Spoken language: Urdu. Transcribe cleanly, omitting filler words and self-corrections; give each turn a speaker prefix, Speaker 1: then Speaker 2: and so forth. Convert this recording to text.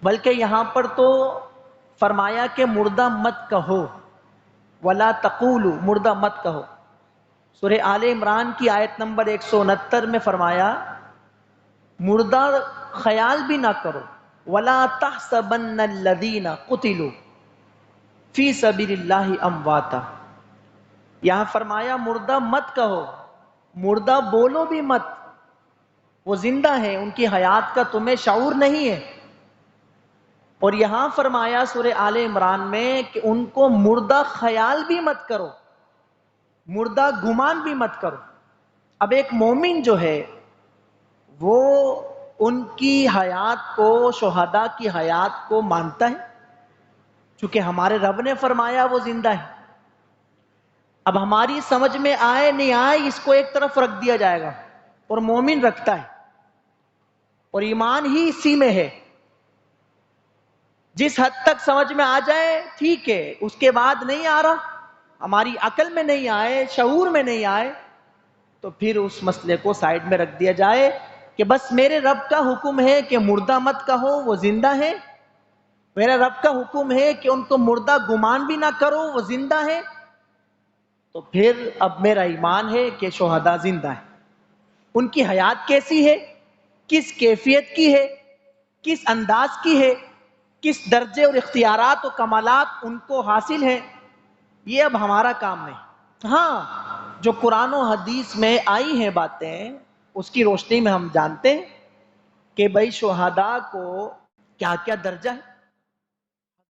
Speaker 1: بلکہ یہاں پر تو فرمایا کہ مردہ مت کہو، ولا تقولوا، مردہ مت کہو۔ سورہ آل عمران کی آیت نمبر 169 میں فرمایا مردہ خیال بھی نہ کرو، ولا تحسبن الذین قتلوا فی سبیل اللہ امواتا۔ یہاں فرمایا مردہ مت کہو، مردہ بولو بھی مت، وہ زندہ ہے، ان کی حیات کا تمہیں شعور نہیں ہے۔ اور یہاں فرمایا سورہ آل عمران میں کہ ان کو مردہ خیال بھی مت کرو، مردہ گمان بھی مت کرو۔ اب ایک مومن جو ہے وہ ان کی حیات کو، شہداء کی حیات کو مانتا ہے، چونکہ ہمارے رب نے فرمایا وہ زندہ ہے۔ اب ہماری سمجھ میں آئے نہیں آئے اس کو ایک طرف رکھ دیا جائے گا، اور مومن رکھتا ہے، اور ایمان ہی اسی میں ہے۔ جس حد تک سمجھ میں آ جائے ٹھیک ہے، اس کے بعد نہیں آ رہا، ہماری عقل میں نہیں آئے، شعور میں نہیں آئے، تو پھر اس مسئلے کو سائیڈ میں رکھ دیا جائے کہ بس میرے رب کا حکم ہے کہ مردہ مت کہو، وہ زندہ ہے۔ میرا رب کا حکم ہے کہ ان کو مردہ گمان بھی نہ کرو، وہ زندہ ہے۔ تو پھر اب میرا ایمان ہے کہ شہداء زندہ ہے۔ ان کی حیات کیسی ہے، کس کیفیت کی ہے، کس انداز کی ہے، کس درجے اور اختیارات و کمالات ان کو حاصل ہیں، یہ اب ہمارا کام نہیں۔ ہاں، جو قرآن و حدیث میں آئی ہیں باتیں، اس کی روشنی میں ہم جانتے ہیں کہ بھائی شہداء کو کیا کیا درجہ ہے۔